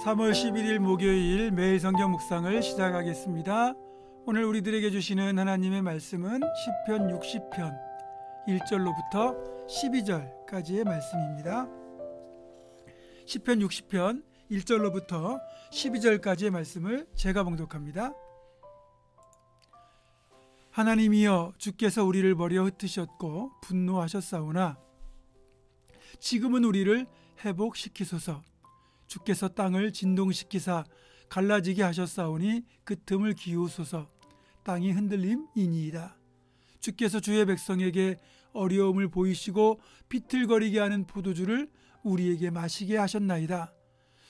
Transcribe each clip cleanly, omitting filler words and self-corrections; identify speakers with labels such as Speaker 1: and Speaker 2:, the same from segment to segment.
Speaker 1: 3월 11일 목요일 매일 성경 묵상을 시작하겠습니다. 오늘 우리들에게 주시는 하나님의 말씀은 시편 60편 1절로부터 12절까지의 말씀입니다. 시편 60편 1절로부터 12절까지의 말씀을 제가 봉독합니다. 하나님이여, 주께서 우리를 버려 흩으셨고 분노하셨사오나 지금은 우리를 회복시키소서. 주께서 땅을 진동시키사 갈라지게 하셨사오니 그 틈을 기우소서. 땅이 흔들림이니이다. 주께서 주의 백성에게 어려움을 보이시고 비틀거리게 하는 포도주를 우리에게 마시게 하셨나이다.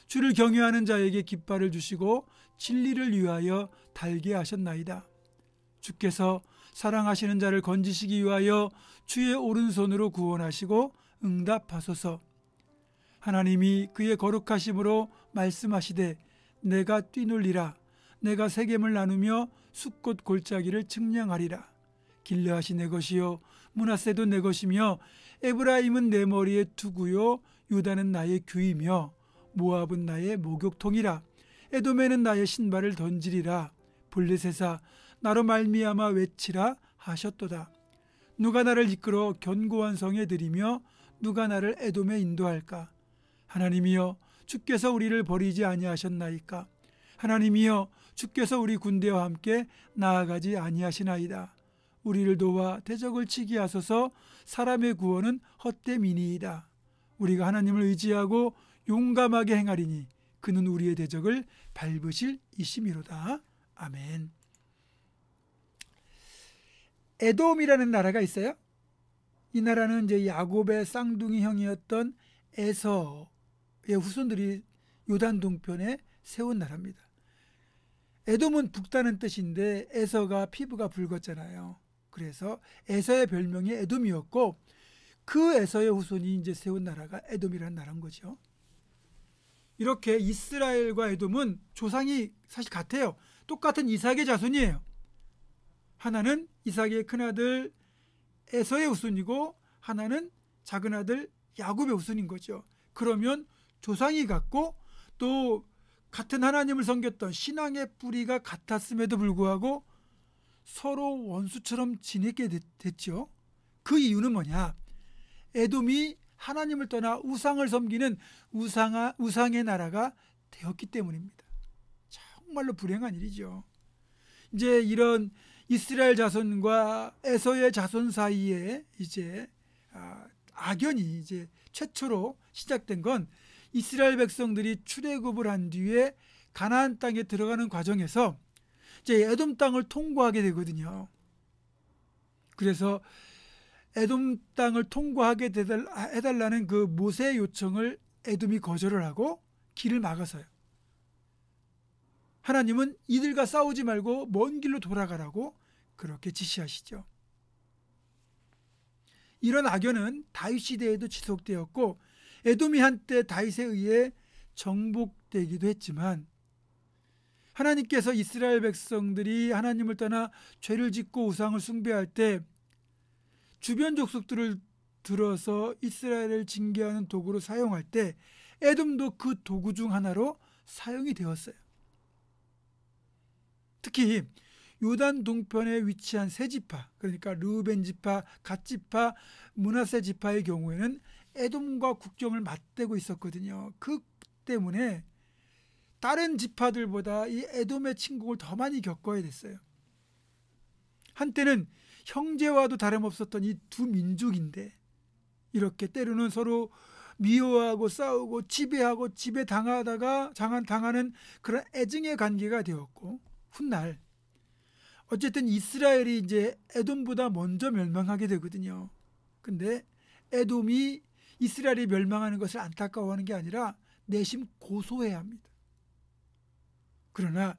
Speaker 1: 주를 경외하는 자에게 깃발을 주시고 진리를 위하여 달게 하셨나이다. 주께서 사랑하시는 자를 건지시기 위하여 주의 오른손으로 구원하시고 응답하소서. 하나님이 그의 거룩하심으로 말씀하시되 내가 뛰놀리라. 내가 세겜을 나누며 숫꽃 골짜기를 측량하리라. 길르앗이 내 것이요 므낫세도 내 것이며 에브라임은 내 머리의 투구요 유다는 나의 규이며 모압은 나의 목욕통이라. 에돔에는 나의 신발을 던지리라. 블레셋아, 나로 말미암아 외치라 하셨도다. 누가 나를 이끌어 견고한 성에 들이며 누가 나를 에돔에 인도할까? 하나님이여, 주께서 우리를 버리지 아니하셨나이까? 하나님이여, 주께서 우리 군대와 함께 나아가지 아니하시나이다. 우리를 도와 대적을 치게 하소서. 사람의 구원은 헛됨이니이다. 우리가 하나님을 의지하고 용감하게 행하리니 그는 우리의 대적을 밟으실 이심이로다. 아멘. 에돔이라는 나라가 있어요. 이 나라는 이제 야곱의 쌍둥이 형이었던 에서의 후손들이 요단 동편에 세운 나라입니다. 에돔은 붉다는 뜻인데 에서가 피부가 붉었잖아요. 그래서 에서의 별명이 에돔이었고 그 에서의 후손이 이제 세운 나라가 에돔이라는 나라인 거죠. 이렇게 이스라엘과 에돔은 조상이 사실 같아요. 똑같은 이삭의 자손이에요. 하나는 이삭의 큰아들 에서의 후손이고 하나는 작은아들 야곱의 후손인 거죠. 그러면 조상이 같고 또 같은 하나님을 섬겼던 신앙의 뿌리가 같았음에도 불구하고 서로 원수처럼 지내게 됐죠. 그 이유는 뭐냐? 에돔이 하나님을 떠나 우상을 섬기는 우상의 나라가 되었기 때문입니다. 정말로 불행한 일이죠. 이제 이런 이스라엘 자손과 에서의 자손 사이에 이제 악연이 이제 최초로 시작된 건 이스라엘 백성들이 출애굽을 한 뒤에 가나안 땅에 들어가는 과정에서 이제 에돔 땅을 통과하게 되거든요. 그래서 에돔 땅을 통과하게 해달라는 그 모세의 요청을 에돔이 거절을 하고 길을 막아서요. 하나님은 이들과 싸우지 말고 먼 길로 돌아가라고 그렇게 지시하시죠. 이런 악연은 다윗 시대에도 지속되었고 에돔이 한때 다윗에 의해 정복되기도 했지만 하나님께서 이스라엘 백성들이 하나님을 떠나 죄를 짓고 우상을 숭배할 때 주변 족속들을 들어서 이스라엘을 징계하는 도구로 사용할 때 에돔도 그 도구 중 하나로 사용이 되었어요. 특히 요단 동편에 위치한 세 지파, 그러니까 르우벤 지파, 갓 지파, 므낫세 지파의 경우에는 에돔과 국경을 맞대고 있었거든요. 그 때문에 다른 지파들보다 이 에돔의 침공을 더 많이 겪어야 됐어요. 한때는 형제와도 다름없었던 이 두 민족인데 이렇게 때로는 서로 미워하고 싸우고 지배하고 당하는 그런 애증의 관계가 되었고 훗날 어쨌든 이스라엘이 이제 에돔보다 먼저 멸망하게 되거든요. 근데 에돔이 이스라엘이 멸망하는 것을 안타까워하는 게 아니라 내심 고소해야 합니다. 그러나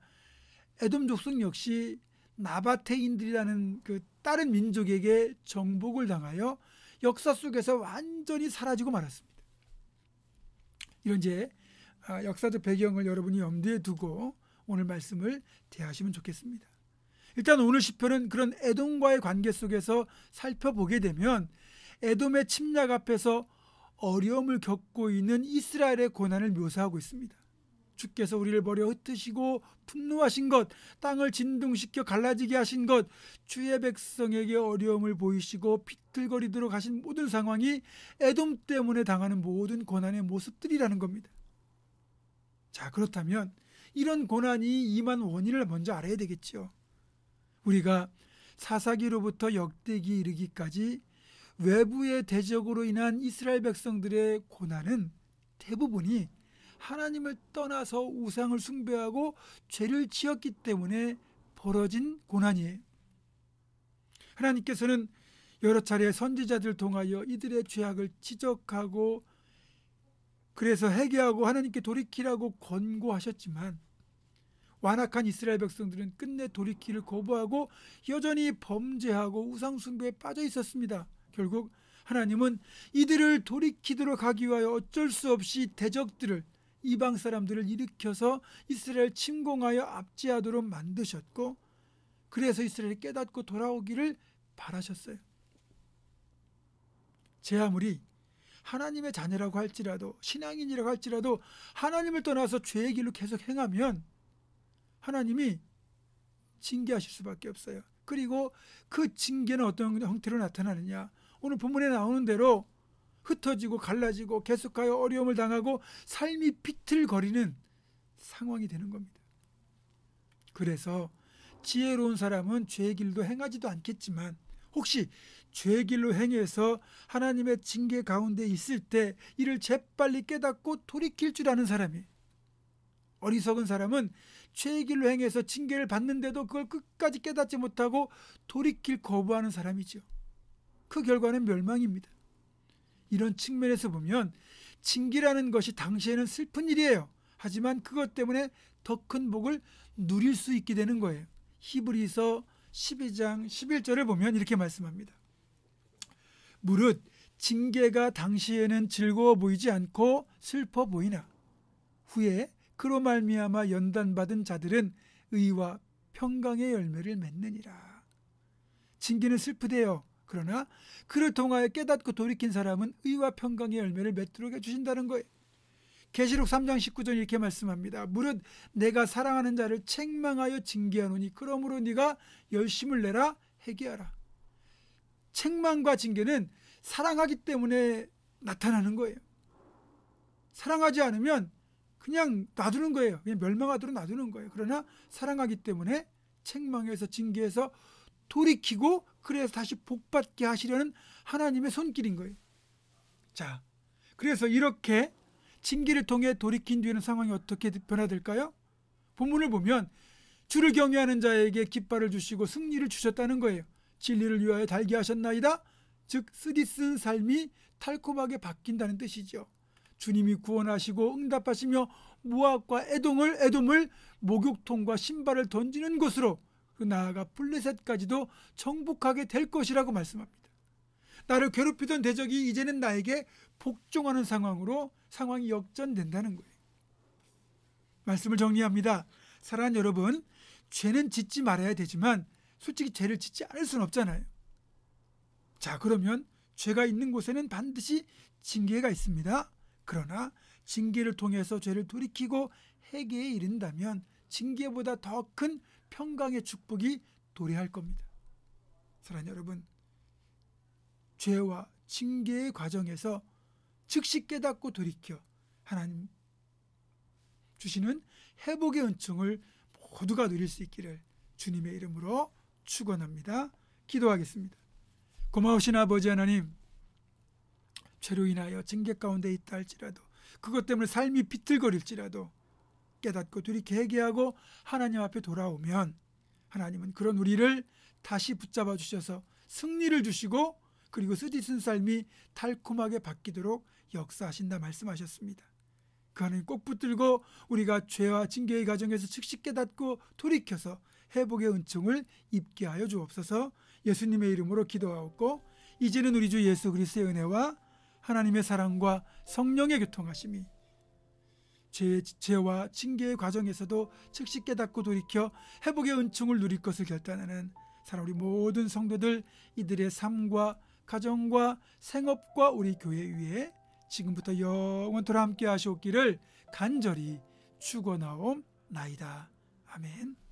Speaker 1: 에돔 족속 역시 나바테인들이라는 그 다른 민족에게 정복을 당하여 역사 속에서 완전히 사라지고 말았습니다. 이런 이제 역사적 배경을 여러분이 염두에 두고 오늘 말씀을 대하시면 좋겠습니다. 일단 오늘 시편은 그런 에돔과의 관계 속에서 살펴보게 되면 에돔의 침략 앞에서 어려움을 겪고 있는 이스라엘의 고난을 묘사하고 있습니다. 주께서 우리를 버려 흩으시고 분노하신 것, 땅을 진동시켜 갈라지게 하신 것, 주의 백성에게 어려움을 보이시고 비틀거리도록 하신 모든 상황이 에돔 때문에 당하는 모든 고난의 모습들이라는 겁니다. 자, 그렇다면 이런 고난이 임한 원인을 먼저 알아야 되겠죠. 우리가 사사기로부터 역대기에 이르기까지 외부의 대적으로 인한 이스라엘 백성들의 고난은 대부분이 하나님을 떠나서 우상을 숭배하고 죄를 지었기 때문에 벌어진 고난이에요. 하나님께서는 여러 차례 선지자들을 통하여 이들의 죄악을 지적하고 그래서 회개하고 하나님께 돌이키라고 권고하셨지만 완악한 이스라엘 백성들은 끝내 돌이키를 거부하고 여전히 범죄하고 우상 숭배에 빠져 있었습니다. 결국 하나님은 이들을 돌이키도록 하기 위하여 어쩔 수 없이 대적들을, 이방 사람들을 일으켜서 이스라엘 침공하여 압제하도록 만드셨고, 그래서 이스라엘이 깨닫고 돌아오기를 바라셨어요. 제 아무리 하나님의 자녀라고 할지라도, 신앙인이라고 할지라도 하나님을 떠나서 죄의 길로 계속 행하면 하나님이 징계하실 수밖에 없어요. 그리고 그 징계는 어떤 형태로 나타나느냐, 오늘 본문에 나오는 대로 흩어지고 갈라지고 계속하여 어려움을 당하고 삶이 비틀거리는 상황이 되는 겁니다. 그래서 지혜로운 사람은 죄의 길도 행하지도 않겠지만 혹시 죄의 길로 행해서 하나님의 징계 가운데 있을 때 이를 재빨리 깨닫고 돌이킬 줄 아는 사람이, 어리석은 사람은 죄의 길로 행해서 징계를 받는데도 그걸 끝까지 깨닫지 못하고 돌이킬 거부하는 사람이죠. 그 결과는 멸망입니다. 이런 측면에서 보면 징계라는 것이 당시에는 슬픈 일이에요. 하지만 그것 때문에 더 큰 복을 누릴 수 있게 되는 거예요. 히브리서 12장 11절을 보면 이렇게 말씀합니다. 무릇 징계가 당시에는 즐거워 보이지 않고 슬퍼 보이나 후에 그로 말미암아 연단받은 자들은 의와 평강의 열매를 맺느니라. 징계는 슬프대요. 그러나 그를 통하여 깨닫고 돌이킨 사람은 의와 평강의 열매를 맺도록 해주신다는 거예요. 계시록 3장 19절 이렇게 말씀합니다. 무릇 내가 사랑하는 자를 책망하여 징계하노니 그러므로 네가 열심을 내라 회개하라. 책망과 징계는 사랑하기 때문에 나타나는 거예요. 사랑하지 않으면 그냥 놔두는 거예요. 그냥 멸망하도록 놔두는 거예요. 그러나 사랑하기 때문에 책망해서 징계해서 돌이키고 그래서 다시 복받게 하시려는 하나님의 손길인 거예요. 자, 그래서 이렇게 징계를 통해 돌이킨 뒤에는 상황이 어떻게 변화될까요? 본문을 보면 주를 경외하는 자에게 깃발을 주시고 승리를 주셨다는 거예요. 진리를 위하여 달게 하셨나이다. 즉 쓰디쓴 삶이 달콤하게 바뀐다는 뜻이죠. 주님이 구원하시고 응답하시며 모압과 에돔을 목욕통과 신발을 던지는 곳으로 나아가 블레셋까지도 정복하게 될 것이라고 말씀합니다. 나를 괴롭히던 대적이 이제는 나에게 복종하는 상황이 역전된다는 거예요. 말씀을 정리합니다. 사랑하는 여러분, 죄는 짓지 말아야 되지만 솔직히 죄를 짓지 않을 수는 없잖아요. 자, 그러면 죄가 있는 곳에는 반드시 징계가 있습니다. 그러나 징계를 통해서 죄를 돌이키고 회개에 이른다면 징계보다 더 큰 평강의 축복이 도래할 겁니다. 사랑하는 여러분, 죄와 징계의 과정에서 즉시 깨닫고 돌이켜 하나님 주시는 회복의 은총을 모두가 누릴 수 있기를 주님의 이름으로 축원합니다. 기도하겠습니다. 고마우신 아버지 하나님, 죄로 인하여 징계 가운데 있다 할지라도 그것 때문에 삶이 비틀거릴지라도 깨닫고 돌이켜 회개하고 하나님 앞에 돌아오면 하나님은 그런 우리를 다시 붙잡아 주셔서 승리를 주시고 그리고 쓰디쓴 삶이 달콤하게 바뀌도록 역사하신다 말씀하셨습니다. 그 하나님 꼭 붙들고 우리가 죄와 징계의 과정에서 즉시 깨닫고 돌이켜서 회복의 은총을 입게 하여 주옵소서. 예수님의 이름으로 기도하옵고 이제는 우리 주 예수 그리스도의 은혜와 하나님의 사랑과 성령의 교통하심이 죄와 징계의 과정에서도 즉시 깨닫고 돌이켜 회복의 은총을 누릴 것을 결단하는 사랑 우리 모든 성도들, 이들의 삶과 가정과 생업과 우리 교회 위에 지금부터 영원토록 함께 하시옵기를 간절히 죽어나옵나이다. 아멘.